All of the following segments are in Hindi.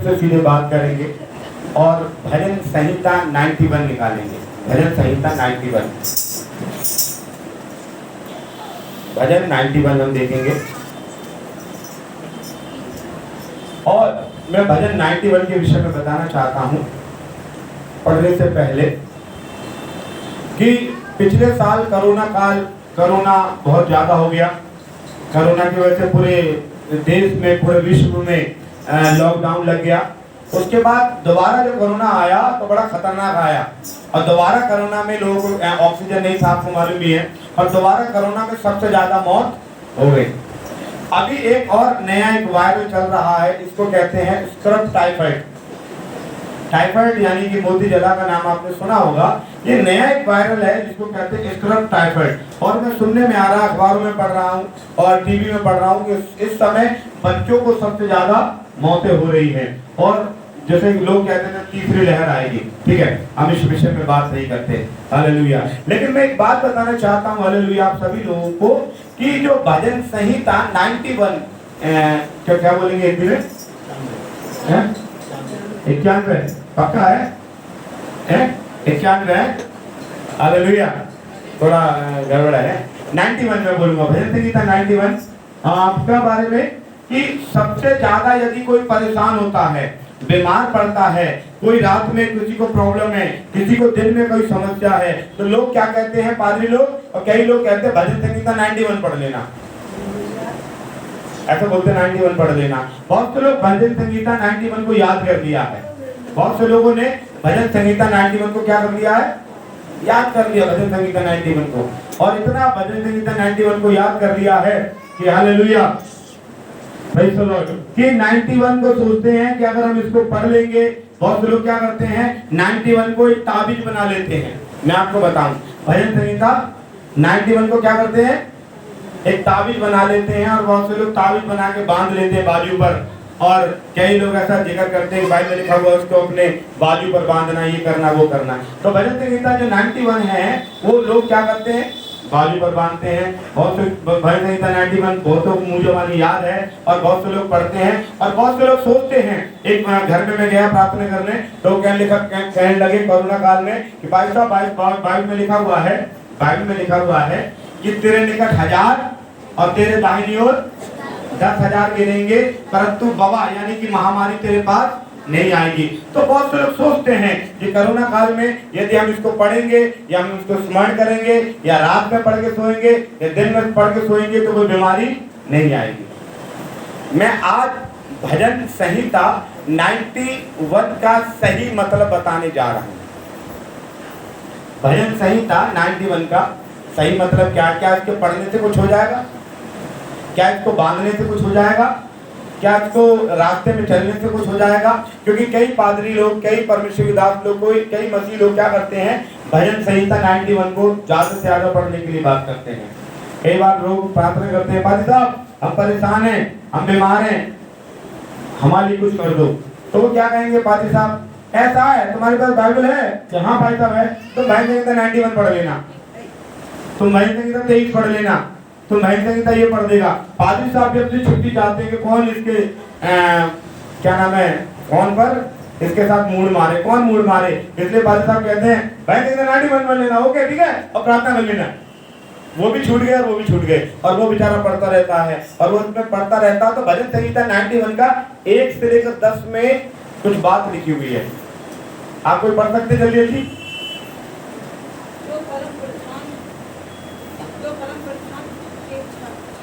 से सीधे बात करेंगे और भजन संहिता 91 निकालेंगे। भजन संहिता 91, भजन 91 हम देखेंगे। और मैं भजन 91 के विषय में बताना चाहता हूं पढ़ने से पहले कि पिछले साल कोरोना बहुत ज्यादा हो गया। कोरोना की वजह से पूरे देश में, पूरे विश्व में लॉकडाउन लग गया। उसके बाद दोबारा जब कोरोना आया तो बड़ा खतरनाक आया, और दोबारा कोरोना में लोगों को ऑक्सीजन नहीं था, आपको मालूम भी है, और दोबारा कोरोना में सबसे ज्यादा मौत हो गई। अभी एक और नया एक वायरस चल रहा है, इसको कहते हैं स्क्रब टाइफाइड। टाइफाइड यानी कि मोती जला का नाम आपने सुना होगा। ये नया एक वायरल है जिसको कहते हैं स्क्रब टाइफाइड। और मैं सुनने में आ रहा, अखबारों में पढ़ रहा हूँ और टीवी में पढ़ रहा हूँ कि इस समय बच्चों को सबसे ज्यादा मौतें हो रही हैं, और जैसे लोग कहते हैं तीसरी लहर आएगी। ठीक है, हम इस विषय में बात नहीं करते, हालेलुया। लेकिन मैं एक बात बताना चाहता हूँ, हालेलुया, आप सभी लोगों को कि जो भजन संहिता 91 क्या बोलेंगे एक मिनट, 91 पक्का है 91 है, हालेलुया, थोड़ा गड़बड़ है। 91 में बोलूंगा, भजन संहिता 91 आपका बारे में कि सबसे ज्यादा यदि कोई परेशान होता है, बीमार पड़ता है, कोई रात में किसी को प्रॉब्लम है, किसी को दिन में कोई समस्या है, तो लोग क्या कहते हैं, पादरी लोग और कई लोग कहते हैं भजन संहिता 91 पढ़ लेना। ऐसा बोलते 91 पढ़ लेना। बहुत से लोग भजन संहिता 91 को याद कर लिया है। बहुत से लोगों ने भजन संहिता 91 को क्या कर लिया है, याद कर लिया भजन संहिता 91 को। और इतना भजन संहिता 91 को याद कर लिया है कि हालेलुया भाई सुनो कि 91 को सोचते हैं कि अगर हम इसको पढ़ लेंगे, बहुत से लोग क्या करते हैं 91 को एक ताबीज बना लेते हैं। मैं आपको बताऊं, भजन संहिता 91 को क्या करते हैं, एक ताबीज बना लेते हैं, और बहुत से लोग ताबीज बना के बांध लेते हैं बाजू पर। और कई लोग ऐसा जिक्र करते हैं बाइबल में लिखा हुआ उसको अपने बाजू पर बांधना, ये करना वो करना। तो भजन संहिता जो 91 है वो लोग क्या करते हैं, बाजू पर बांधते हैं। बहुत से भजन संहिता 91 बहुतों को मुझे वाली याद है और बहुत से लोग पढ़ते हैं। और बहुत से लोग सोचते हैं, एक घर में मैं गया प्रार्थना करने तो कहने लगे कोरोना काल में कि भाई साहब बाइबल में लिखा हुआ है, बाइबल में लिखा हुआ है कि तेरे निकट 1000 और तेरे दाहिनी ओर 10,000 गिरेंगे, परंतु वबा यानी कि महामारी तेरे पास नहीं आएगी। तो बहुत से लोग सोचते हैं कि कोरोना काल में यदि हम इसको पढ़ेंगे या हम इसको स्मरण करेंगे या रात में पढ़ के सोएंगे या दिन में पढ़ के सोएंगे तो कोई बीमारी नहीं आएगी। मैं आज भजन संहिता 91 का सही मतलब बताने जा रहा हूँ। भजन संहिता 91 का सही मतलब क्या? क्या इसके पढ़ने से कुछ हो जाएगा? क्या इसको बांधने से कुछ हो जाएगा? क्या इसको रास्ते में चलने से कुछ हो जाएगा? क्योंकि कई पादरी लोग, कई परमेश्वर के दास लोग, कई मसीह लोग क्या करते हैं, भजन संहिता 91 को ज्यादा से ज्यादा पढ़ने के लिए बात करते हैं। कई बार लोग प्रार्थना करते हैं, पादरी साहब हम परेशान हैं, हम बीमार हैं, हमारे लिए कुछ कर दो। तो वो क्या कहेंगे, पादरी साहब ऐसा है तुम्हारे पास बाइबल है? हाँ भाई साहब है। तो भजन संहिता 91 पढ़ लेना, तुम भजन संहिता 23 पढ़ लेना, तुम भजन संहिता ये पढ़ देगा। पादरी साहब भी अपनी छुट्टी चाहते हैं कि कौन इसके क्या नाम है, फोन पर इसके साथ मूड मारे, कौन मूड मारे, इसलिए पादरी साहब कहते हैं भजन संहिता 91 पढ़ लेना, ओके ठीक है, और प्रार्थना कर लेना। वो भी छूट गए और वो भी छूट गए, और वो बेचारा पढ़ता रहता है और वो उसमें पढ़ता रहता है। तो भजन संहिता 91 का 1 से लेकर 10 में कुछ बात लिखी हुई है। आप कोई पढ़ सकते जल्दी जल्दी?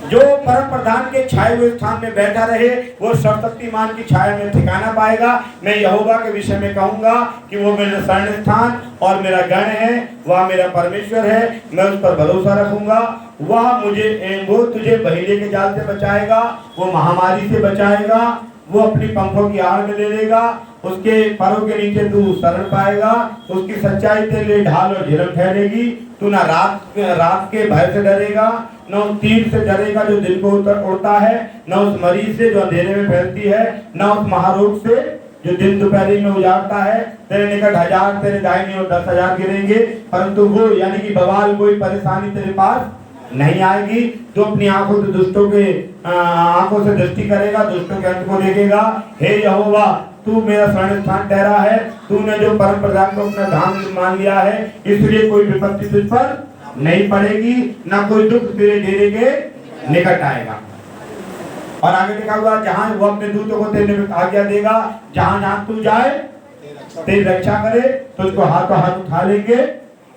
जो परम प्रधान के छाए हुए स्थान में बैठा रहे वो सर्वशक्तिमान की छाया में ठिकाना पाएगा। मैं यहोवा के विषय में कहूंगा कि वो मेरा शरण स्थान और मेरा गण है, वह मेरा परमेश्वर है, मैं उस पर भरोसा रखूंगा। वो तुझे बहेलिये के जाल से बचाएगा, वो महामारी से बचाएगा, वो अपनी पंखों की आड़ में ले लेगा, उसके पैरों के नीचे तू शरण पाएगा, उसकी सच्चाई तेरे लिए ढाल और झिलम ठहरेगी। तू ना रात के भय से डरेगा, न उस तीर से डरेगा जो दिल को उड़ता है, न उस मरीज से जो अंधेरे में फैलती है, न उस महारोग से जो दिन दोपहरी में उजाड़ता है। तेरे निकट 1000 तेरे दाहिनी ओर 10,000 गिरेंगे, परंतु वो यानी कि बवाल, कोई परेशानी तेरे पास नहीं आएगी। तो अपनी आंखों से दुष्टों के आंखों से दृष्टि करेगा, दुष्टों के अंत को देखेगा। हे यहोवा तू मेरा शरण स्थान ठहरा है, तूने जो परम प्रधान को अपना धाम मान लिया है, इसलिए कोई विपत्ति तुझ पर नहीं पड़ेगी, ना कोई दुख तेरे डेरे के निकट आएगा। और आगे लिखा हुआ, जहां वो अपने दूतों को तेरे निमित्त आज्ञा देगा, जहां जहां तू जाए तेरी रक्षा करे, तुझको हाथों हाथ उठा लेंगे,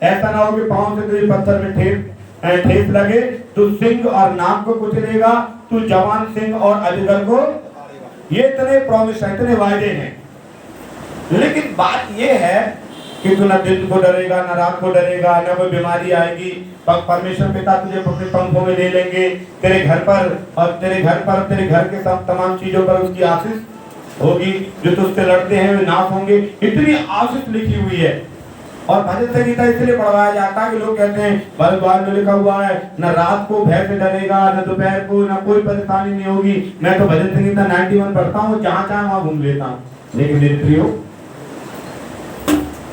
ऐसा ना हो कि पांव से तुझे पत्थर में ठेस लगे, तू सिंह और नाग को कुचलेगा, तू जवान सिंह और अजगर को। ये इतने प्रॉमिस है, इतने वायदे हैं, लेकिन बात ये है कि तू ना दिन को डरेगा, ना रात को डरेगा, ना कोई बीमारी आएगी, परमेश्वर पिता तुझे अपने पंखों में ले लेंगे, तेरे घर पर और तेरे घर के सब तमाम चीजों पर उसकी आशीष होगी, जो तुझसे लड़ते हैं वे नाश होंगे। इतनी आशीष लिखी हुई है। और भजन संगीता इसलिए पढ़वाया जाता है कि लोग कहते हैं भगवान में लिखा हुआ है, न रात को भय से डरेगा, न दोपहर को, न कोई परेशानी नहीं होगी। मैं तो भजन संगीता 91 पढ़ता हूँ, जहाँ चाहे वहाँ घूम लेता हूँ। लेकिन मेरे प्रियो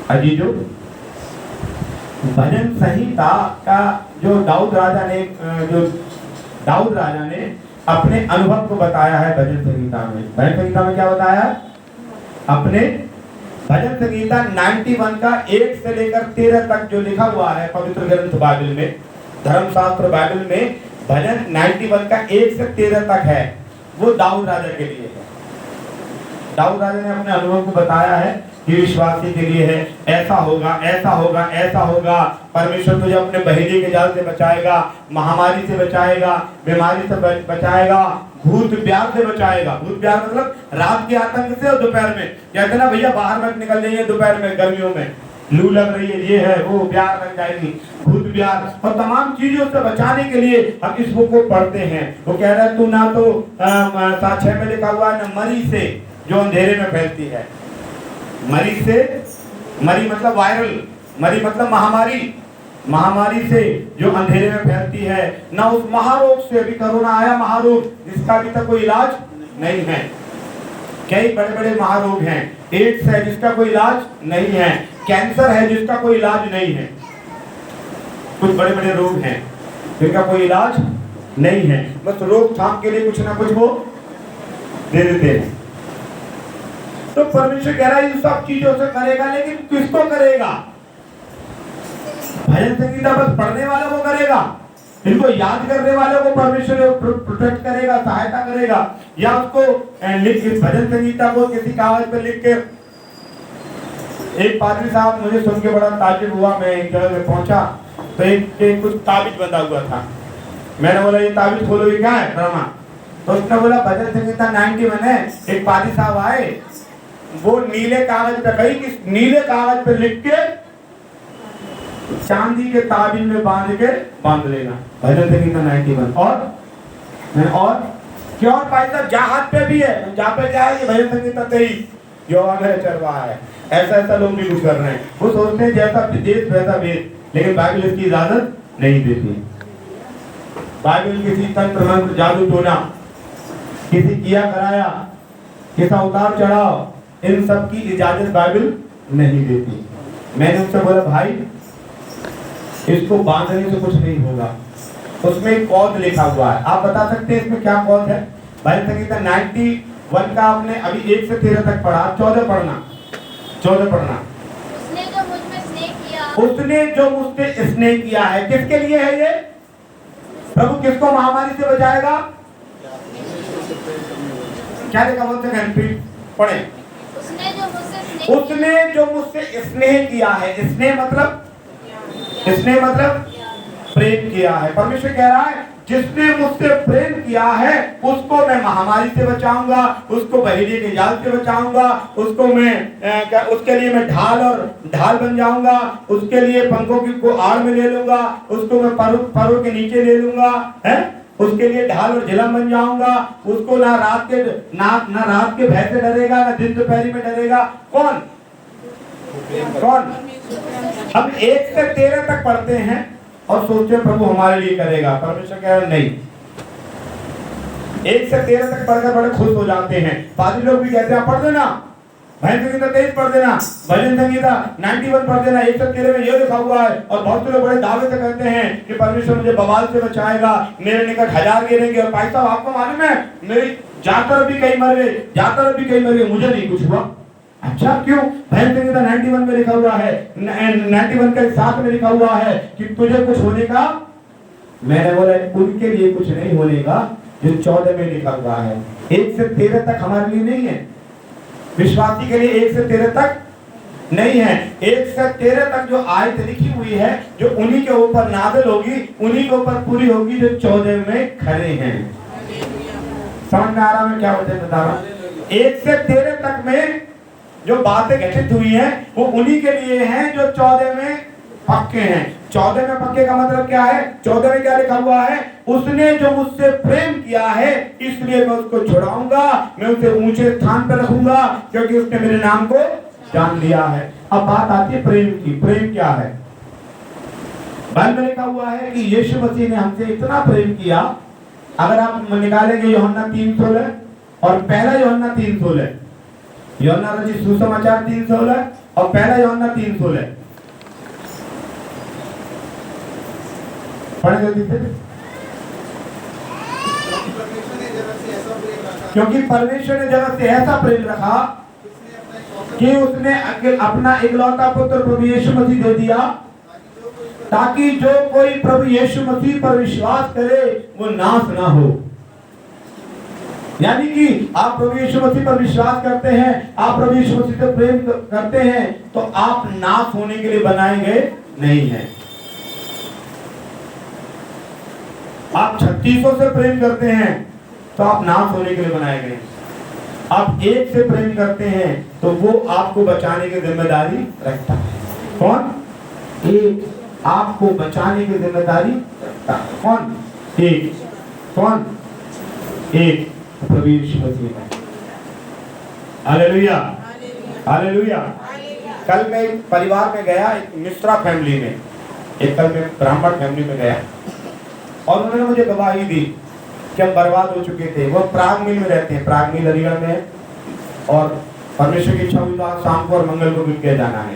अजीजो, भजन संहिता का जो दाऊद राजा ने अपने अनुभव को बताया है भजन संहिता में। भजन संहिता में क्या बताया? अपने भजन संहिता 91 का 1 से लेकर 13 तक जो लिखा हुआ है पवित्र ग्रंथ बाइबल में, धर्मशास्त्र बाइबल में, भजन 91 का 1 से 13 तक है, वो दाऊद राजा के लिए है। दाऊद राजा ने अपने अनुभव को बताया है कि विश्वासी के लिए है, ऐसा होगा, ऐसा होगा, ऐसा होगा। परमेश्वर तुझे अपने बहेली के जाल से बचाएगा, महामारी से बचाएगा, बीमारी से बचाएगा, भूत ब्याह से बचाएगा। भूत ब्याह मतलब रात के आतंक से और दोपहर में। कहते ना भैया बाहर मत निकल जाइए दोपहर में, गर्मियों में लू लग रही है, ये है वो, ब्याह लग जाएगी, भूत ब्याह और तमाम चीजों से बचाने के लिए हम इस बुक को पढ़ते हैं। वो कह रहा है तू ना तो 6 में लिखा हुआ है, ना मरी से जो अंधेरे में फैलती है। मरी से, मरी मतलब वायरल, मरी मतलब महामारी, महामारी से जो अंधेरे में फैलती है, ना उस महारोग से, अभी कोरोना आया महारोग, जिसका अभी तक कोई इलाज नहीं है। कई बड़े बड़े महारोग हैं, एड्स है जिसका कोई इलाज नहीं है, कैंसर है जिसका कोई इलाज नहीं है, कुछ बड़े बड़े रोग हैं जिनका कोई इलाज नहीं है, बस रोकथाम के लिए कुछ ना कुछ वो दे देते हैं। तो परमेश्वर कह रहा है इन सब चीजों से करेगा, लेकिन किसको करेगा? भजन संगीता बस पढ़ने वालों को करेगा, इनको याद करने वालों को परमेश्वर प्रोटेक्ट करेगा, सहायता करेगा, या उसको भजन संगीता को किसी कागज पर लिख के। एक पादरी साहब, मुझे सुन के बड़ा ताज्जुब हुआ, मैं एक जगह पहुंचा तो एक कुछ ताबीज बंधा हुआ था। मैंने बोला ये ताबीज खोलो, ये क्या है ड्रामा? तो उसने बोला भजन संगीता 91 है। एक पादरी साहब आए, वो नीले कागज पे, कहीं कि नीले कागज पे लिख के चांदी के ताबीज में बांध लेना, भजन संगीता 91। और क्यों भाई साहब, जहाँ हाथ पे भी है, जहाँ पे क्या है, ये भजन संगीता 23 जो आगे चल रहा है। ऐसा लोग भी कुछ कर रहे हैं, वो सोचते हैं जैसा देश वैसा भेद, लेकिन बाइबल इसकी इजाजत नहीं देती। बाइबल किसी तंत्र मंत्र जादू टोना, किसी किया कराया, किसा उतार चढ़ाव, इन सब की इजाजत बाइबल नहीं देती। मैंने उनसे बोला भाई इसको बांधने से कुछ नहीं होगा, उसमें एक कौद लिखा हुआ है, आप बता सकते हैं इसमें क्या कौद है? भजन संगीता 91 का आपने अभी 1 से 13 तक पढ़ा, 14 पढ़ना। उसने जो मुझ में स्नेह किया, उसने जो मुझसे स्नेह किया है, किसके लिए है ये? प्रभु किसको महामारी से बचाएगा? क्या लिखा? पढ़े। उसने जो मुझसे स्नेह किया है, स्नेह मतलब प्रेम किया है। परमेश्वर कह रहा है जिसने मुझसे प्रेम किया है उसको मैं महामारी से बचाऊंगा, उसको बहेलिये के जाल से बचाऊंगा, उसको मैं उसके लिए मैं ढाल बन जाऊंगा, उसके लिए पंखों की को आड़ में ले लूंगा, उसको मैं परों के नीचे ले लूंगा, है उसके लिए ढाल और झिलम बन जाऊंगा। उसको ना रात के भय से डरेगा, ना दिन दोपहरी में डरेगा। कौन? हम 1 से 13 तक पढ़ते हैं और सोचते हैं प्रभु हमारे लिए करेगा। परमेश्वर कह रहा है नहीं। 1 से 13 तक पढ़कर बड़े खुश हो जाते हैं, पादरी लोग भी कहते हैं पढ़ देना, भजन संगीता 23 पढ़ देना, भजन संगीता 91 पढ़ देना। 113 में ये लिखा हुआ है। और बहुत से लोग बड़े दावे से कहते हैं कि परमेश्वर मुझे बवाल से बचाएगा, मेरे निकट 1000 गिरेंगे। और भाई साहब आपको मालूम है मेरी जातर भी कई मर गए, जातर भी कई मर गए, मुझे नहीं कुछ हुआ। अच्छा क्यों? भजन संगीता 91 में लिखा हुआ है, 91 का 7 में लिखा हुआ है कि तुझे कुछ होने का। मैंने बोला उनके लिए कुछ नहीं होने का जो 14 में लिखा हुआ है। 1 से 13 तक हमारे लिए नहीं है, विश्वासी के लिए 1 से 13 तक नहीं है। 1 से 13 तक जो आयत लिखी हुई है, जो उन्हीं के ऊपर नाज़िल होगी, उन्हीं के ऊपर पूरी होगी जो 14 में खड़े हैं। समझ में आ रहा मैं क्या वजह बता रहा हूँ? 1 से 13 तक में जो बातें घटित हुई हैं वो उन्हीं के लिए हैं जो 14 में पक्के हैं। 14 में पक्के का मतलब क्या है? 14 में क्या लिखा हुआ है? उसने जो मुझसे प्रेम किया है इसलिए मैं उसको छुड़ाऊंगा, मैं उसे ऊंचे स्थान पर रखूंगा क्योंकि उसने मेरे नाम को जान लिया है। अब बात आती है प्रेम की। प्रेम क्या है? बाइबल में लिखा हुआ है कि यीशु मसीह ने हमसे इतना प्रेम किया। अगर आप निकालेंगे यूहन्ना 3:16 और पहला यूहन्ना 3:16, यूहन्ना रचित सुसमाचार 3:16 और पहला यूहन्ना 3:16 पढ़े जल्दी से। क्योंकि परमेश्वर ने जगत से ऐसा प्रेम रखा कि उसने अपना इकलौता पुत्र प्रभु यीशु मसीह दे दिया ताकि जो कोई प्रभु यीशु मसीह पर विश्वास करे वो नाश ना हो। यानी कि आप प्रभु यीशु मसीह पर विश्वास करते हैं, आप प्रभु यीशु मसीह से प्रेम करते हैं तो आप नाश होने के लिए बनाए गए नहीं हैं। आप 3600 से प्रेम करते हैं तो आप नाश होने के लिए बनाए गए। आप एक से प्रेम करते हैं तो वो आपको बचाने की जिम्मेदारी रखता है। कौन? एक आपको बचाने की जिम्मेदारी रखता है। कौन? एक। कौन? एक प्रभु यीशु मसीह। Hallelujah, hallelujah. कल मैं एक परिवार में गया, एक मिश्रा फैमिली में, एक कल मैं ब्राह्मण फैमिली में गया और उन्होंने मुझे गवाही दी कि हम बर्बाद हो चुके थे। वो प्राग मिल में रहते हैं, प्राग मिल अलीगढ़ में है और परमेश्वर की इच्छा हुई तो आज शाम को और मंगल को मिल के जाना है।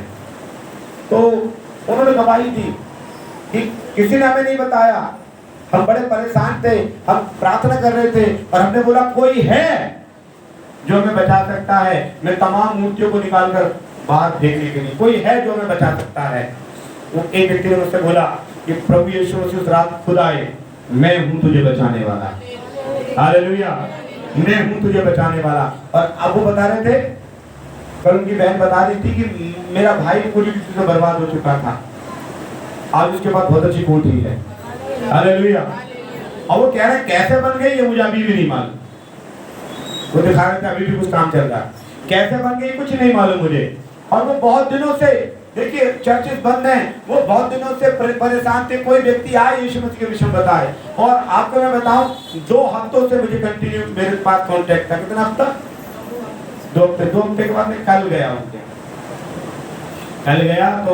तो उन्होंने गवाही दी कि किसी ने हमें नहीं बताया, हम बड़े परेशान थे, हम प्रार्थना कर रहे थे और हमने बोला कोई है जो हमें बचा सकता है। मैं तमाम मूर्तियों को निकालकर बाहर फेंकने के लिए, कोई है जो हमें बचा सकता है। वो एक व्यक्ति ने मुझसे बोला कि प्रभु यीशु मसीह उस रात खुद आए, मैं हूं तुझे बचाने वाला। हालेलुया, मैं हूं तुझे बचाने वाला। और अब वो बता रहे थे, कल उनकी बहन बता रही थी कि मेरा भाई पूरी तरह से बर्बाद हो चुका था, आज उसके बाद बहुत अच्छी कोठी है। हालेलुया। और वो कह रहे हैं कैसे बन गई ये मुझे अभी भी नहीं मालूम। वो दिखा रहे थे अभी भी कुछ काम चल रहा है, कैसे बन गई कुछ नहीं मालूम मुझे। और वो बहुत दिनों से, देखिए चर्चेस बंद हैं, वो बहुत दिनों से परेशान थे। कोई व्यक्ति आए यीशु मसीह के विषय में बताए और आपको मैं बताऊं 2 हफ्तों से मुझे कंटिन्यू मेरे पास कांटेक्ट था। कितना हफ्ता? 2 हफ्ते। 2 हफ्ते के बाद मैं कल गया उनके, कल गया तो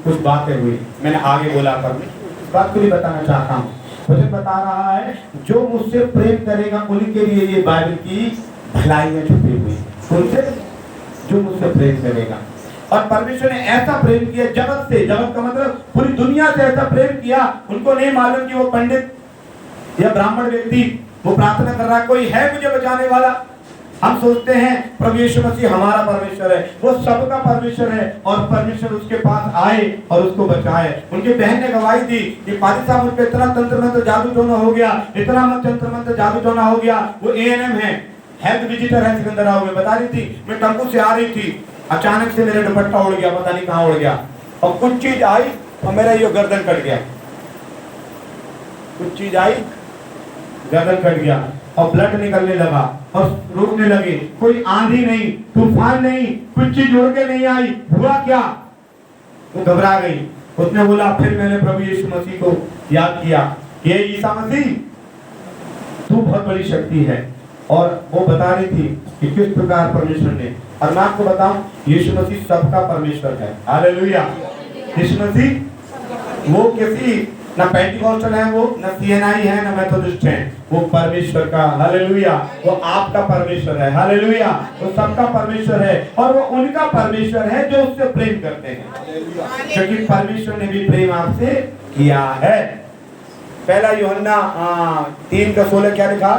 कुछ बातें हुई, मैंने आगे बोला पर इस बात को नहीं बताना चाहता हूँ। मुझे बता रहा है जो मुझसे प्रेम करेगा उनके लिए ये बाइबल की भलाइयाँ छुपी हुई हैं। उनसे जो मुझसे प्रेम करेगा। और परमेश्वर ने ऐसा प्रेम किया जगत से, जगत का मतलब पूरी दुनिया से ऐसा प्रेम किया, उनको नहीं मालूम कि वो पंडित या ब्राह्मण व्यक्ति वो प्रार्थना कर रहा है कोई है मुझे बचाने वाला। हम सोचते हैं प्रभु यीशु मसीह हमारा परमेश्वर है, वो सबका परमेश्वर है और परमेश्वर उसके पास आए और उसको बचाए। उनकी बहन ने गवाही दी कि पादी साहब मुझ पे इतना तंत्र मंत्र जादू टोना हो गया, इतना तंत्र मंत्र जादू टोना हो गया। वो एएनएम है, हेल्थ विजिटर है सिकंदराबाद में। बता रही थी मैं टेम्पो से आ रही थी, अचानक से मेरा दुपट्टा उड़ गया, पता नहीं कहाँ उड़ गया और कुछ चीज आई और मेरा ये गर्दन कट गया। कुछ चीज आई, गर्दन कट गया और ब्लड निकलने लगा और रोकने लगे। कोई आंधी नहीं, तूफान नहीं, कुछ चीज उड़ के नहीं आई। हुआ क्या? वो घबरा गई। उसने बोला फिर मैंने प्रभु यीशु मसीह को याद किया कि ईसा मसीह तू बहुत बड़ी शक्ति है। और वो बता रही थी कि किस प्रकार परमेश्वर ने, और मैं आपको बताऊं यीशु मसीह सबका परमेश्वर है। हालेलुया। यीशु मसीह वो किसी ना पेंटिकॉस्टल है वो, ना सीएनआई है, ना मेथोडिस्ट है। वो परमेश्वर का, हालेलुया, वो आपका परमेश्वर है, हालेलुया, वो सबका परमेश्वर है और वो उनका परमेश्वर है जो उससे प्रेम करते हैं, क्योंकि परमेश्वर ने भी प्रेम आपसे किया है। पहला यूहन्ना 3:16 क्या लिखा?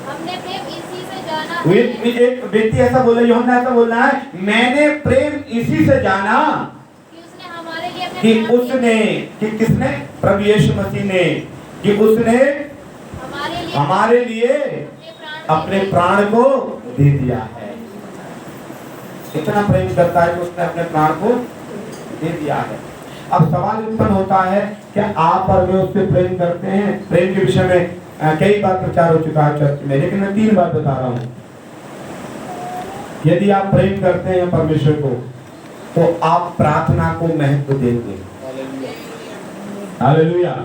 हमने प्रेम इसी से जाना वे है एक व्यक्ति ऐसा बोला, यूहन्ना ऐसा बोल रहा है, मैंने प्रेम इसी से जाना कि उसने हमारे लिए अपने कि प्राण दिए। उसने, कि किसने? प्रभु यीशु मसीह ने, कि उसने हमारे लिए अपने प्राण को दे दिया है। इतना प्रेम करता है कि उसने अपने प्राण को दे दिया है। अब सवाल उत्पन्न होता है, क्या आप और वे उससे प्रेम करते हैं? प्रेम के विषय में कई बार प्रचार हो चुका है चर्च में, लेकिन मैं 3 बात बता रहा हूँ। यदि आप प्रेम करते हैं परमेश्वर को, तो आप प्रार्थना को महत्व देंगे। हालेलुया।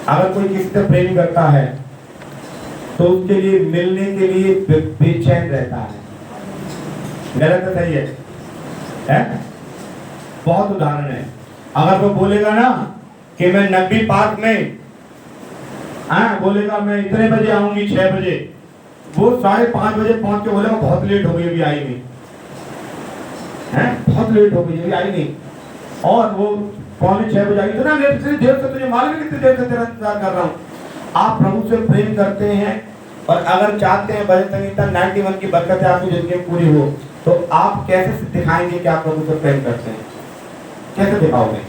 अगर कोई किसी से प्रेम करता है तो उसके लिए मिलने के लिए बेचैन रहता है। गलत है, सही है? बहुत उदाहरण है। अगर वो बोलेगा ना कि मैं नकदी पार्क में बोलेगा मैं इतने बजे आऊंगी, 6 बजे, वो 5:30 बजे पहुंच के बोलेगा बहुत लेट हो गई, अभी आई नहीं है, बहुत लेट हो गई, अभी आई नहीं, और वो 5:45 बजे आई। इतना लेट से, देर से, तुझे मालूम है कितनी देर से तेरा इंतजार कर रहा हूँ। आप प्रभु से प्रेम करते हैं और अगर चाहते हैं भजन संगीता 91 की बरकतें आपकी जिंदगी में पूरी हो, तो आप कैसे दिखाएंगे कि आप प्रभु से प्रेम करते हैं? कैसे दिखाओगे?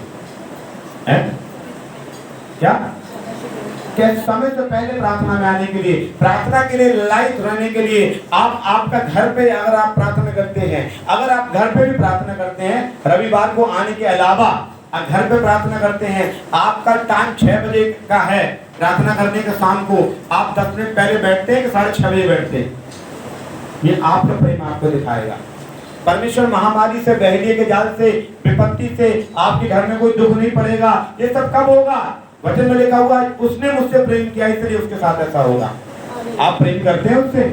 क्या समय से पहले प्रार्थना में आने के लिए, प्रार्थना के लिए लाइव रहने के लिए, आप आपका घर पे अगर आप प्रार्थना करते हैं, अगर आप घर पे भी प्रार्थना करते हैं, रविवार को आने के अलावा घर पे प्रार्थना करते हैं, आपका टाइम 6 बजे का है प्रार्थना करने का, शाम को आप 10 मिनट पहले बैठते हैं कि 6:30 बजे बैठते हैं, ये आपका प्रेम आपको दिखाएगा। परमेश्वर महामारी से, बहेलिये के जाल से, विपत्ति से आपके घर में कोई दुख नहीं पड़ेगा। ये सब कब होगा? वचन में लिखा हुआ है, उसने मुझसे प्रेम किया इसलिए उसके साथ ऐसा होगा। आप प्रेम करते हैं उससे?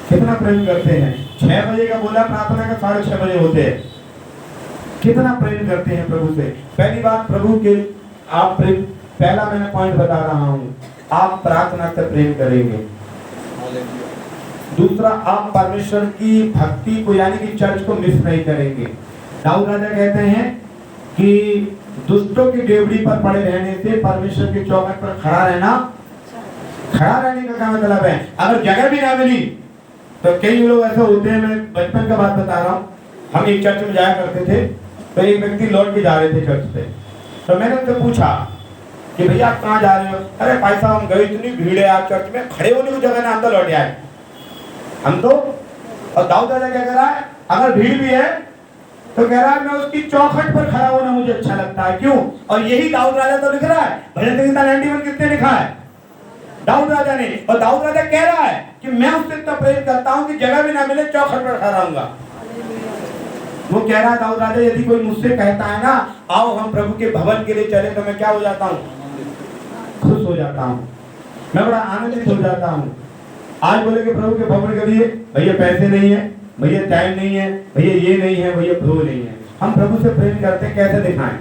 कितना प्रेम करते हैं? 6 बजे का बोला प्रार्थना का, 6:30 बजे होते हैं। कितना प्रेम करते हैं प्रभु से? पहली बात, प्रभु के आप प्रेम, पहला मैंने पॉइंट बता रहा हूँ, आप प्रार्थना से प्रेम करेंगे। दूसरा, आप परमेश्वर की भक्ति को यानी कि चर्च को मिस नहीं करेंगे। दाऊद राजा कहते हैं कि दुष्टों की डेवड़ी पर पड़े रहने से परमेश्वर के चौखट पर खड़ा रहने का क्या मतलब है? अगर जगह भी ना मिली तो कई लोग ऐसे होते हैं, मैं बचपन का बात बता रहा हूँ, हम एक चर्च में जाया करते थे, तो एक व्यक्ति लौट के जा रहे थे चर्च से, तो मैंने उनसे पूछा कि भैया आप कहाँ जा रहे हो? अरे भाई साहब हम गए, इतनी भीड़ है आज चर्च में, खड़े होने की जगह ना, हम तो लौट आए हम तो। और दाऊद राजा क्या कर रहा है? अगर भीड़ भी है तो कह रहा है मैं उसकी चौखट पर खड़ा होना मुझे अच्छा लगता है। क्यों? और यही दाऊद राजा तो लिख रहा है, भजन संहिता 91 किसने लिखा है? दाऊद राजा ने। और दाऊद राजा कह रहा है कि मैं उससे इतना प्रेम करता हूं कि जगह भी ना मिले चौखट पर खड़ा रहूंगा। वो कह रहा है दाऊद राजा, यदि कोई मुझसे कहता है ना आओ हम प्रभु के भवन के लिए चले, तो मैं क्या हो जाता हूँ? खुश हो जाता हूँ, मैं बड़ा आनंदित हो जाता हूँ। आज बोले कि प्रभु के भवन के लिए भैया पैसे नहीं है, भैया टाइम नहीं है, भैया ये नहीं है, भैया वो नहीं है। हम प्रभु से प्रेम करते हैं, कैसे दिखाएं?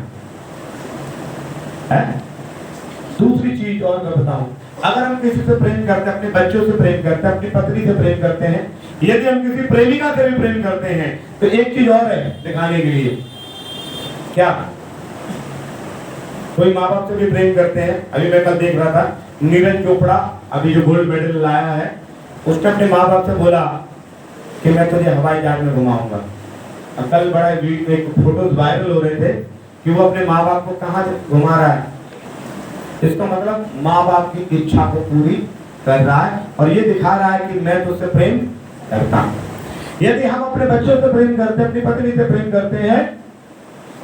दूसरी चीज और मैं बताऊं, अगर हम किसी से प्रेम करते हैं, अपने बच्चों से प्रेम करते हैं, अपनी पत्नी से प्रेम करते हैं, यदि हम किसी प्रेमिका से भी प्रेम करते हैं, तो एक चीज और है दिखाने के लिए। क्या? कोई माँ बाप से भी प्रेम करते हैं। अभी मैं कल देख रहा था, नीरज चोपड़ा अभी जो गोल्ड मेडल लाया है, उसने अपने माँ बाप से बोला कि मैं तुझे हवाई जहाज में घुमाऊंगा। कल बड़ा एक फोटोज वायरल हो रहे थे कि वो अपने माँ बाप को कहाँ घुमा रहा है। इसका मतलब माँ बाप की इच्छा को पूरी कर रहा है और ये दिखा रहा है कि मैं तुझसे प्रेम करता हूँ। यदि हम अपने बच्चों से प्रेम करते हैं, अपनी पत्नी से प्रेम करते हैं,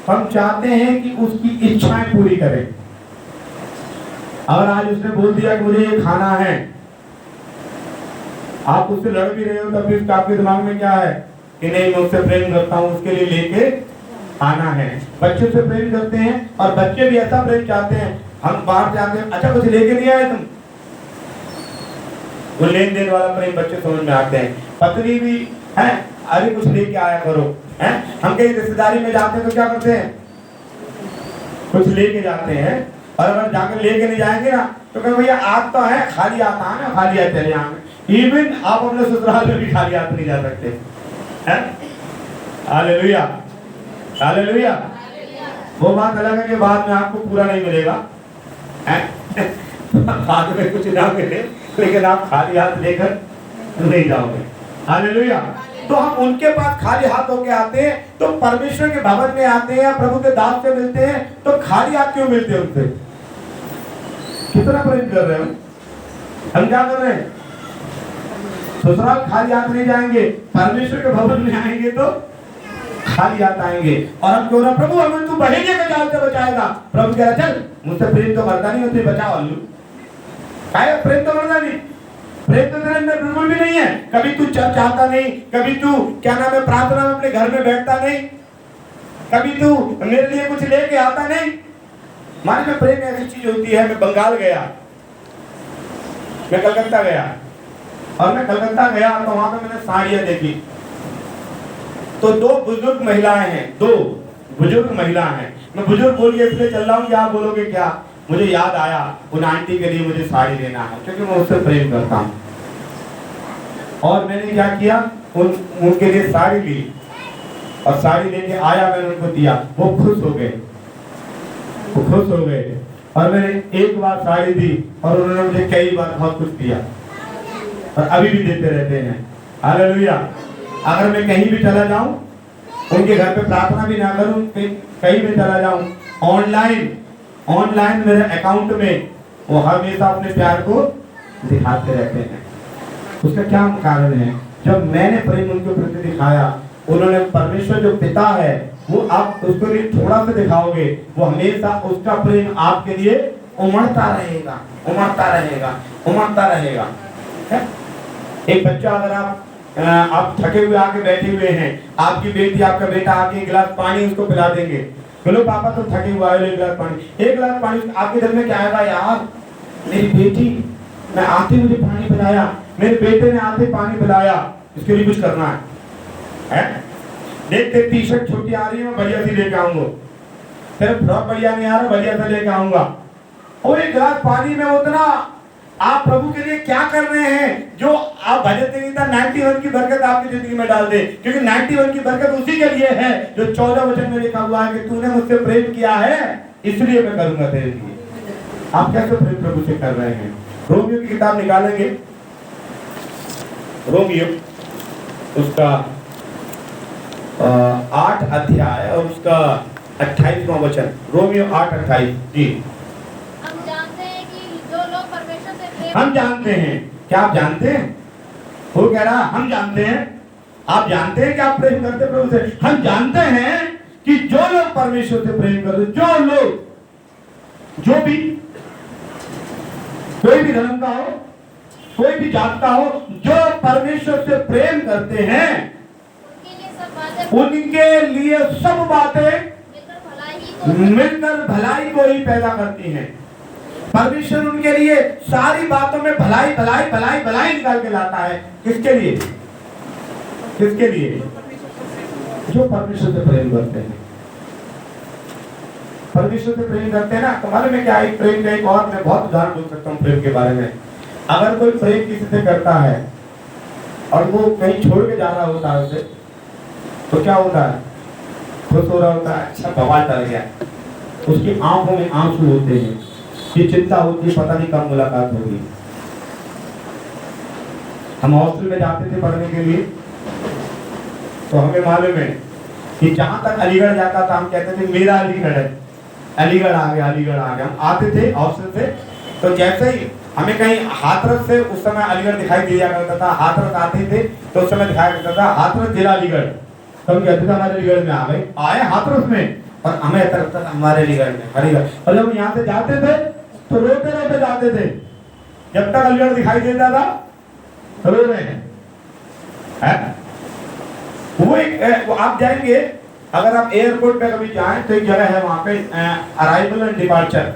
हम चाहते हैं कि उसकी इच्छाएं पूरी करें। अगर आज उसने बोल दिया कि मुझे ये खाना है, आप उससे लड़ भी रहे हो, तब भी आपके दिमाग में क्या है कि नहीं मैं उससे प्रेम करता हूँ, उसके लिए लेके आना है। बच्चे से प्रेम करते हैं और बच्चे भी ऐसा प्रेम चाहते हैं, हम बाहर जाते हैं, अच्छा कुछ लेके नहीं आए तुम, वो लेन देन वाला प्रेम बच्चे समझ में आते हैं। पत्नी भी है, अरे कुछ लेके आया करो, है। हम कहीं रिश्तेदारी में जाते हैं तो क्या करते हैं? कुछ लेके जाते हैं, और अगर जाकर लेके नहीं जाएंगे ना तो कहें भैया आप तो है खाली हाथ आए ना, खाली हाथ चले आए। इवन आप अपने ससुराल में भी खाली हाथ नहीं जा सकते हैं। Hallelujah, hallelujah. वो बात अलग है कि बाद में आपको पूरा नहीं मिलेगा, बाद में कुछ ना मिले, लेकिन आप खाली हाथ लेकर नहीं जाओगे। हालेलुया। तो हम उनके पास खाली हाथ होके आते हैं, तो परमेश्वर के भवन में आते हैं, प्रभु के दास से मिलते हैं, तो खाली हाथ क्यों मिलते हैं उनसे? कितना प्रेम कर रहे हो? हम क्या कर रहे हैं? ससुराल खाली हाथ नहीं जाएंगे, परमेश्वर के भवन में आएंगे तो खाली हाथ आएंगे। और हम क्यों ना प्रभु हमें तू बहेलिया के जाल से बचाएगा। प्रभु कह रहा चल, मुझसे प्रेम तो मरता नहीं, मुझसे बचाओ अल्लू। प्रेम तो मरता नहीं, प्रेम तो तेरे अंदर बिल्कुल भी नहीं है। कभी तू चाहता नहीं, कभी तू क्या नाम है प्रार्थना में अपने घर में बैठता नहीं, कभी तू मेरे लिए कुछ लेके आता नहीं। मान में प्रेम ऐसी चीज होती है। मैं बंगाल गया, मैं कलकत्ता गया, और मैं कलकत्ता गया तो वहां पे मैंने साड़ियां देखी। तो दो बुजुर्ग महिलाएं हैं, दो बुजुर्ग महिला हैं। मैं बुजुर्ग बोल के इसलिए चल रहा हूँ, क्या बोलोगे क्या? मुझे याद आया उन आंटी के लिए मुझे साड़ी लेना है, क्योंकि मैं उससे प्रेम करता हूँ। और मैंने क्या किया, उनके लिए साड़ी ली, और साड़ी लेके आया, मैंने उनको दिया। वो खुश हो गए, वो खुश हो गए। और मैंने एक बार साड़ी दी, और उन्होंने मुझे कई बार बहुत कुछ दिया, और अभी भी देते रहते हैं। हालेलुया। अगर मैं कहीं भी चला जाऊं, उनके घर पे प्रार्थना भी ना करूं, कहीं भी चला जाऊं, ऑनलाइन मेरे अकाउंट में वो हमेशा अपने प्यार को दिखाते रहते हैं। उसका क्या कारण है? जब मैंने प्रेम उनके प्रति दिखाया, उन्होंने परमेश्वर जो पिता है वो आप उसके लिए थोड़ा सा दिखाओगे, वो हमेशा उसका प्रेम आपके लिए उमड़ता रहेगा, उमड़ता रहेगा, उमड़ता रहेगा। एक बच्चा, अगर आप थके हुए आके बैठे हुए हैं, आपकी बेटी आपका बेटा आके एक गिलास पानी उसको पिला देंगे, बोलो पापा तुम थके हुए आए, एक गिलास पानी। एक गिलास पानी आपके दिल में क्या आएगा? यार मेरी बेटी मैं आते मुझे पानी पिलाया, मेरे बेटे ने आते पानी पिलाया, इसके लिए कुछ करना है? देखते टी शर्ट छोटी आ रही है, मैं बढ़िया सी लेके आऊंगा, फिर फ्रॉक बढ़िया नहीं आ रहा, बढ़िया सा लेके आऊंगा। और एक गिलास पानी में उतना आप प्रभु के लिए क्या कर रहे हैं, जो आप भजन संहिता 91 की बरकत आपकी जिंदगी में डाल दे। क्योंकि 91 की बरकत उसी के लिए है जो 14 वचन में लिखा हुआ है कि तूने मुझसे प्रेम किया है इसलिए मैं करूंगा तेरे लिए। आप कैसे प्रेम प्रभु से कर रहे हैं? रोमियो की किताब निकालेंगे, रोमियो उसका 8 अध्याय और उसका 28वां वचन, रोमियो 8:28। जी, हम जानते हैं कि जो लोग परमेश्वर से प्रेम, हम जानते हैं। क्या आप जानते हैं? वो कह रहा हम जानते हैं। आप जानते हैं कि आप प्रेम करते प्रभु से? हम जानते हैं कि जो लोग परमेश्वर से प्रेम करते, जो लोग, जो भी, कोई भी धर्म का हो, कोई भी जात का हो, जो परमेश्वर से प्रेम करते हैं उनके लिए सब बातें मिलकर भलाई को ही पैदा करती हैं। परमेश्वर उनके लिए सारी बातों में भलाई भलाई भलाई भलाई निकाल के लाता है। किसके लिए? किसके लिए? जो परमेश्वर से प्रेम करते हैं। परमेश्वर से प्रेम करते हैं ना, तो मालूम है क्या? एक प्रेम का एक और मैं बहुत उदाहरण बोल सकता हूँ प्रेम के बारे में। अगर कोई प्रेम किसी से करता है और वो कहीं छोड़ के जा रहा होता है उसे, तो क्या होता है? खुश हो रहा होता है, अच्छा बवाल चल गया, उसकी आंखों में आंसू होते हैं, ये चिंता होती है पता नहीं कब मुलाकात होगी। हम हॉस्टल में जाते थे पढ़ने के लिए, तो हमें मालूम है कि जहां तक अलीगढ़ जाता था हम कहते थे मेरा अलीगढ़ है, अलीगढ़ आ गया, अलीगढ़ आ गया। हम आते थे हॉस्टल से, तो जैसे ही हमें कहीं हाथरस से, उस समय अलीगढ़ दिखाई दिया करता था, हाथरस आते थे तो उस समय दिखाया करता था हाथरस जिला अलीगढ़, तो हम कहते थे हमारे अलीगढ़ में आ गए, आए हाथरस में, और हमें ऐसा लगता था हमारे अलीगढ़ में, अलीगढ़। और जब यहाँ से जाते थे तो रोते रोते जाते थे, जब तक अलीगढ़ दिखाई देता था तो रो रहे हैं। वो एक वो आप जाएंगे, अगर आप एयरपोर्ट पे कभी जाएं तो एक जगह है वहाँ पे अराइवल एंड डिपार्चर।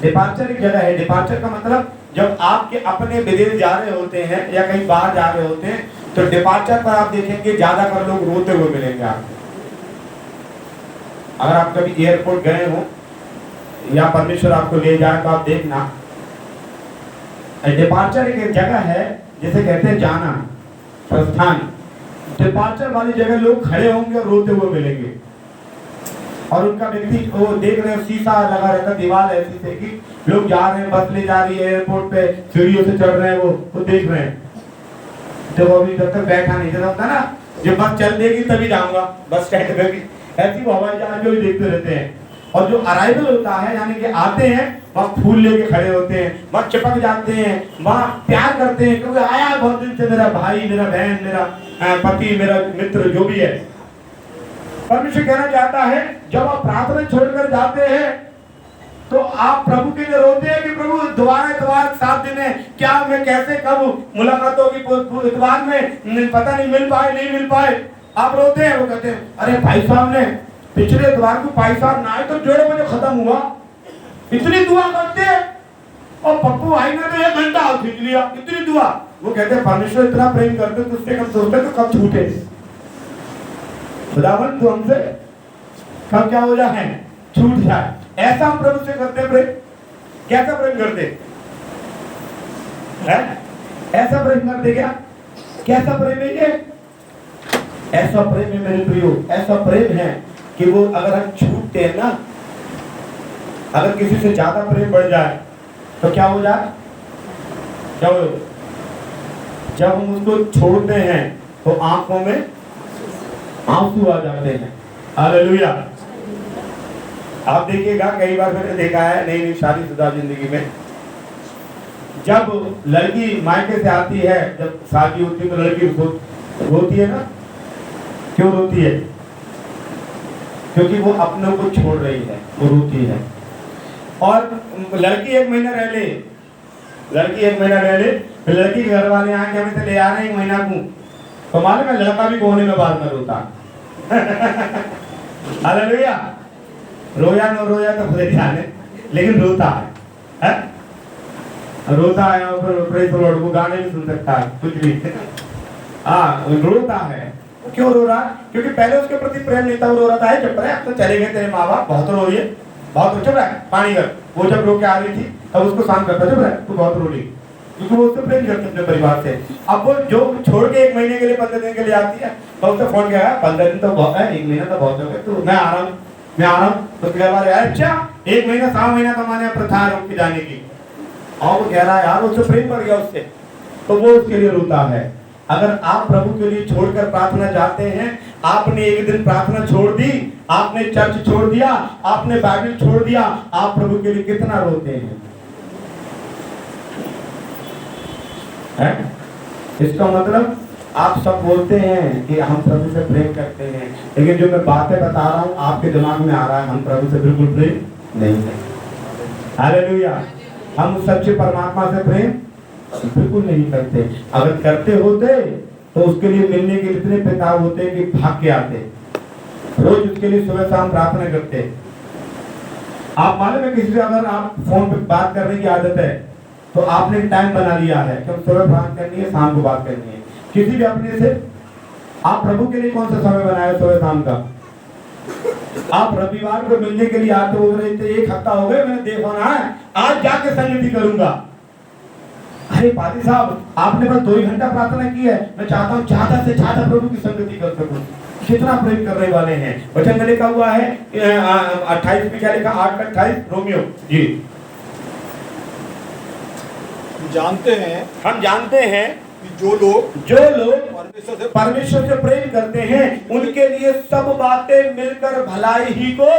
डिपार्चर एक जगह है। डिपार्चर का मतलब जब आपके अपने विदेश जा रहे होते हैं या कहीं बाहर जा रहे होते हैं, तो डिपार्चर पर आप देखेंगे ज्यादातर लोग रोते हुए मिलेंगे आपको। अगर आप कभी एयरपोर्ट गए हो या परमेश्वर आपको ले जाए तो आप देखना, डिपार्चर एक जगह है जिसे कहते हैं जाना, प्रस्थान। डिपार्चर वाली जगह लोग खड़े होंगे और रोते हुए मिलेंगे, और उनका व्यक्ति वो देख रहे हैं, शीशा लगा रहता, दीवार ऐसी से कि लोग जा रहे हैं, बस ले जा रही है एयरपोर्ट पे, सीढ़ियों से चढ़ रहे हैं, वो देख रहे हैं। तो वो अभी जब तक बैठा नहीं जरा होता ना, जब बस चल देगी तभी जाऊंगा बस स्टैंड पे, ऐसी वो हवाई जहाज भी देखते रहते हैं। और जो अराइवल होता है यानी कि आते हैं, वहाँ फूल लेके खड़े होते हैं, वहाँ चिपक जाते हैं, वहाँ प्यार करते हैं, क्योंकि आया बहुत दिन से मेरा भाई, मेरा बहन, मेरा पति, मेरा मित्र, जो भी है। परमेश्वर कहना चाहता है जब आप प्रार्थना छोड़कर जाते हैं तो आप प्रभु के लिए रोते हैं कि प्रभु दोबारा 7 दिन है, क्या मैं कैसे कब मुलाकात होगी इतवार में, पता नहीं मिल पाए। आप रोते हैं। वो कहते हैं अरे भाई साहब ने पिछले इतवार को भाई साहब ना आए तो 1:30 बजे खत्म हुआ, इतनी दुआ करते हैं, और पप्पू भाई ने तो 1 घंटा खींच लिया, इतनी दुआ। वो कहते हैं परमेश्वर इतना प्रेम करते तो उससे कब सोचते तो कब छूटे, खुदावन तो हमसे कब क्या हो जाए, छूट जाए। ऐसा हम प्रभु से करते प्रेम। कैसा प्रेम करते हैं? ऐसा प्रेम करते क्या? कैसा प्रेम है ये? ऐसा प्रेम है मेरे प्रियो, ऐसा प्रेम है कि वो अगर हम छूटते हैं ना, अगर किसी से ज्यादा प्रेम बढ़ जाए तो क्या हो जाए, क्या हो, जब हम उसको छोड़ते हैं तो आंखों में आंसू आ जाते हैं। हालेलुया। आप देखिएगा, कई बार मैंने देखा है नई शादीशुदा जिंदगी में, जब लड़की मायके से आती है, जब शादी होती है तो लड़की रोती है ना। क्यों रोती है? क्योंकि वो अपनों को छोड़ रही है, वो रोती है। और लड़की 1 महीना रह ले, फिर लड़की के घर वाले आके हमें से ले आ रहे हैं 1 महीना को, तो मालूम है लड़का भी कोने में बाद में रोता। हालेलुया। रोया न रोया तो खुद ही जाने, लेकिन रोता है, रोता है। और फिर प्रेज़ द लॉर्ड, वो गाने भी सुन सकता है, कुछ भी। रोता है। क्यों रो रहा? क्योंकि पहले उसके प्रति प्रेम नहीं था, वो रो रहा था है चुप रहे, अब तो चले गए तेरे माँ बाप, बहुत रो रही है, बहुत चुप रहा, पानी कर। वो जब रो के आ रही थी तब उसको शांत करता, चुप रहे तू बहुत रो रही, क्योंकि वो उससे प्रेम करते अपने परिवार से। अब वो जो छोड़ के 1 महीने के लिए 15 दिन के लिए आती है, तो उससे फोन किया, 15 दिन तो बहुत है, 1 महीना तो बहुत हो गया, तो मैं आ रहा हूँ। तो घर वाले अच्छा 1 महीना 7 महीना तो माने प्रथा रोक के जाने की, और वो कह रहा है यार उससे प्रेम बढ़ गया उससे, तो वो उसके लिए रोता है। अगर आप प्रभु के लिए छोड़कर प्रार्थना चाहते हैं, आपने एक दिन प्रार्थना छोड़ दी, आपने चर्च छोड़ दिया, आपने बाइबल छोड़ दिया, आप प्रभु के लिए कितना रोते हैं? इसका मतलब आप सब बोलते हैं कि हम प्रभु से प्रेम करते हैं, लेकिन जो मैं बातें बता रहा हूं आपके दिमाग में आ रहा है हम प्रभु से बिल्कुल प्रेम नहीं करते। हालेलुया। हम उस सच्चे परमात्मा से प्रेम बिल्कुल नहीं करते। अगर करते होते तो उसके लिए मिलने के इतने पिता होते कि भाग के आते, रोज उसके लिए सुबह शाम प्रार्थना करते। आप मालूम है किसी से अगर आप फोन पे बात करने की आदत है तो आपने टाइम बना लिया है कि सुबह बात करनी है, शाम को बात करनी है। किसी भी अपने से आप प्रभु के लिए कौन सा समय बनाया सुबह शाम का? आप रविवार को मिलने के लिए आते हो, 1 हफ्ता हो गए मैंने देखा ना है, आज जाके संगति करूंगा। अरे पादी साहब आपने बस 2 ही घंटा प्रार्थना की है, मैं चाहता हूँ ज्यादा से ज्यादा प्रभु की संगति कर सकूं। कितना प्रेम करने वाले हैं। वचन में लिखा हुआ है 28 में क्या लिखा, 8:28 रोमियो जी। हम जानते हैं कि जो लोग परमेश्वर से प्रेम करते हैं उनके लिए सब बातें मिलकर भलाई ही को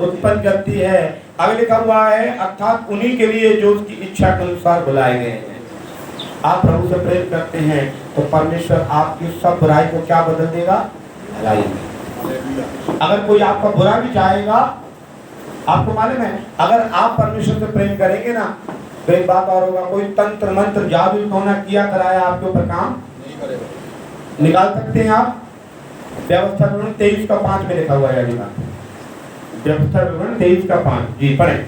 उत्पन्न करती है। आगे लिखा हुआ है अर्थात उन्हीं के लिए जो उसकी इच्छा के अनुसार बुलाए गए हैं। आप प्रभु से प्रेम करते हैं तो परमेश्वर आपकी सब बुराई को क्या बदल देगा? भलाई में। अगर कोई आपका बुरा भी चाहेगा, आपको मालूम है अगर आप परमेश्वर से प्रेम करेंगे ना तो एक बात और होगा, कोई तंत्र मंत्र जादू टोना किया कराया आपके ऊपर काम नहीं करेगा। निकाल सकते हैं आप। व्यवस्था विवरण 23:5 में लिखा हुआ है। व्यवस्था विवरण 23:5 जी पढ़ें।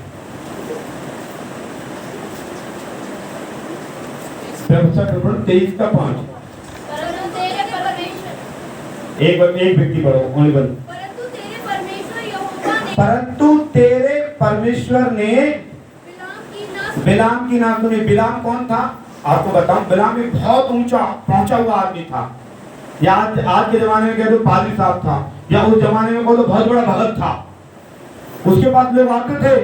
व्यवस्था विवरण 23:5 एक व्यक्ति पढ़ो, ओनली वन। परंतु तेरे परमेश्वर यहोवा ने परंतु तेरे परमेश्वर ने बिलाम की ना सुनी। बिलाम कौन था आपको बताऊं, बिलाम एक बहुत ऊंचा पहुंचा हुआ आदमी था, या आज के जमाने में कह दो पादरी साहब था, या उस जमाने में कह दो बहुत बड़ा भगत था। उसके बाद लोग आते थे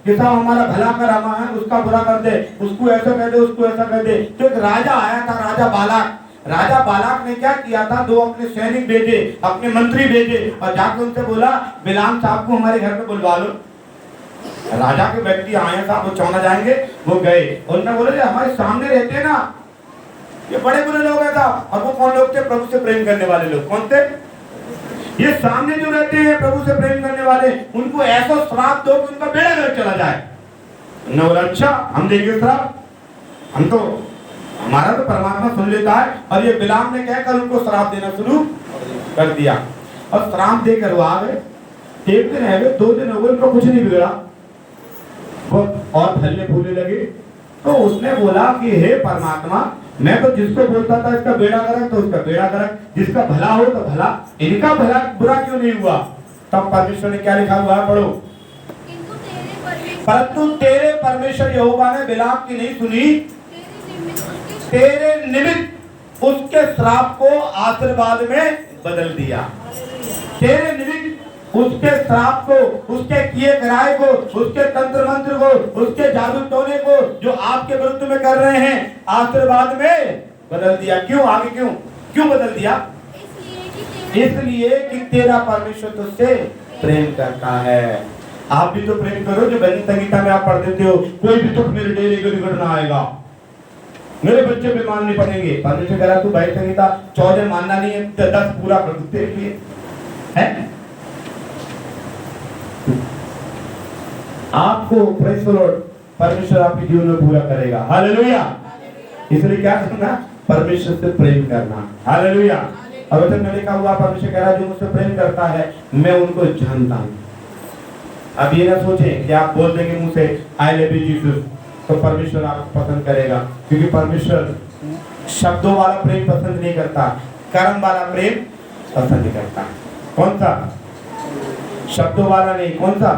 कि साहब हमारा भला कर, हमारा उसका बुरा कर दे, उसको ऐसा कह दे, उसको ऐसा कह दे। तो एक राजा आया था, राजा बालाक। राजा बालाक ने क्या किया था, दो अपने सैनिक भेजे, अपने मंत्री भेजे और जाकर उनसे बोला बिलाम साहब को हमारे घर पे बुलवा लो। राजा के व्यक्ति आए साहब, वो चौना जाएंगे, वो गए। उन्होंने बोला हमारे सामने रहते ना, ये बड़े बुरे लोग हैं साहब। और वो कौन लोग थे, प्रभु से प्रेम करने वाले लोग। कौन थे ये सामने जो रहते हैं प्रभु से प्रेम करने वाले, उनको ऐसा श्राप दो कि उनका बेड़ा गर्क चला जाए। उन्होंने बोला अच्छा हम देंगे श्राप, हम तो हमारा तो परमात्मा सुन लेता है। और ये बिलाम ने कहकर उनको श्राप देना शुरू कर दिया और श्राप देकर वो आ गए। एक दिन है, 2 दिन हो गए, उनको कुछ नहीं बिगड़ा, वो और फलने फूलने लगे। तो उसने बोला कि हे परमात्मा, मैं तो जिसको बोलता था इसका बेड़ा गर्क तो उसका बेड़ा गर्क, जिसका भला हो तो भला, इनका भला बुरा क्यों नहीं हुआ। तब परमेश्वर ने क्या लिखा हुआ है, पढ़ो। परंतु तेरे परमेश्वर यहोवा ने बिलाम की नहीं सुनी, तेरे निमित्त उसके श्राप को आशीर्वाद में बदल दिया। तेरे निमित्त उसके श्राप को, उसके किए कराए को, उसके तंत्र मंत्र को, उसके जादू टोने को जो आपके विरुद्ध में कर रहे हैं, आशीर्वाद में बदल दिया। क्यों, आगे क्यों बदल दिया? इसलिए कि तेरा परमेश्वर तुझसे प्रेम करता है। आप भी तो प्रेम करो। जो भजन संगीता में आप पढ़ देते हो, कोई भी दुख मेरे डेरे को निकट ना आएगा, मेरे बच्चे बीमार नहीं पड़ेंगे। परमेश्वर कह रहा तू भजन संगीता 14 मानना नहीं है, 10 पूरा कर देते हैं। आपको प्रेज़ द लॉर्ड परमेश्वर आपके जीवन में पूरा करेगा। हालेलुया। इसलिए क्या करना, परमेश्वर से प्रेम करना। हालेलुया। और वचन में लिखा हुआ परमेश्वर कह रहा है जो मुझसे प्रेम करता है मैं उनको जानता हूं। अब ये ना सोचें कि आप बोल देंगे मुंह से आई लव यू जीसस तो परमेश्वर आपको पसंद करेगा, क्योंकि परमेश्वर शब्दों वाला प्रेम पसंद नहीं करता, कर्म वाला प्रेम पसंद करता। कौन सा? शब्दों वाला नहीं, कौन सा?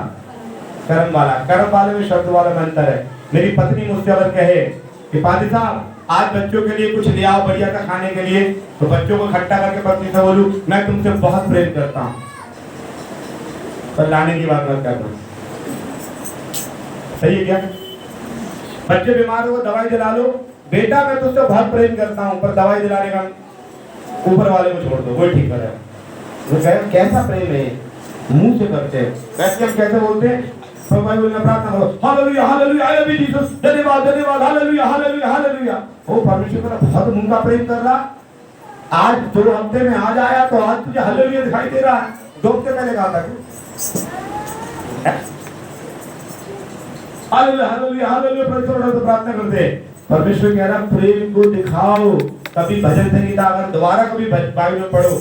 कर्म वाला। कर्म वाले में शब्द वाला में अंतर है। मेरी पत्नी मुझसे अगर कहे कि पादी साहब आज बच्चों के लिए कुछ ले आओ बढ़िया का खाने के लिए, तो बच्चों को खट्टा करके पत्नी से बोलूं मैं तुमसे बहुत प्रेम करता हूं, पर लाने की बात मत करना। सही है क्या? बच्चे बीमार हो दवाई दिला लो, बेटा मैं तुझसे बहुत प्रेम करता हूं पर दवाई दिलाने का ऊपर वाले को छोड़ दो, वो ठीक है। वो कैसा प्रेम है, मुंह से करते हैं। वैसे हम कैसे बोलते हैं, प्रार्थना करो hallelujah hallelujah I love you Jesus, धन्यवाद धन्यवाद, हालेलुया हालेलुया हालेलुया। वो परमेश्वर का बहुत मुंह का प्रेम कर रहा। आज 2 हफ्ते में आज आया तो आज तुझे हालेलुया दिखाई दे रहा है, 2 हफ्ते पहले कहा था हालेलुया हालेलुया हालेलुया। परमेश्वर प्रार्थना करते हैं, परमेश्वर कह रहा प्रेम को दिखाओ। कभी भजन संगीता अगर दोबारा कभी बाइबल में पढ़ो,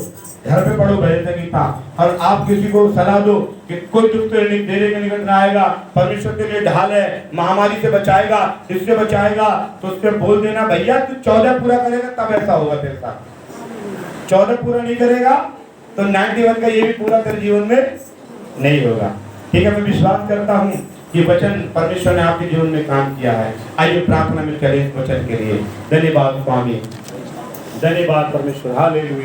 घर पे पढ़ो भजन संगीता, और आप किसी को सलाह दो कि कोई दुख तो देने के निकट ना आएगा, परमेश्वर के लिए ढाल है, महामारी से बचाएगा, इससे बचाएगा, तो उससे बोल देना भैया तू 14 पूरा करेगा तब ऐसा होगा तेरे साथ। 14 पूरा नहीं करेगा तो 91 का ये भी पूरा तेरे जीवन में नहीं होगा। ठीक है, मैं विश्वास करता हूँ कि वचन परमेश्वर ने आपके जीवन में काम किया है। आइए प्रार्थना में करें इस वचन के लिए। धन्यवाद स्वामी, धन्यवाद परमेश्वर, हालेलुया।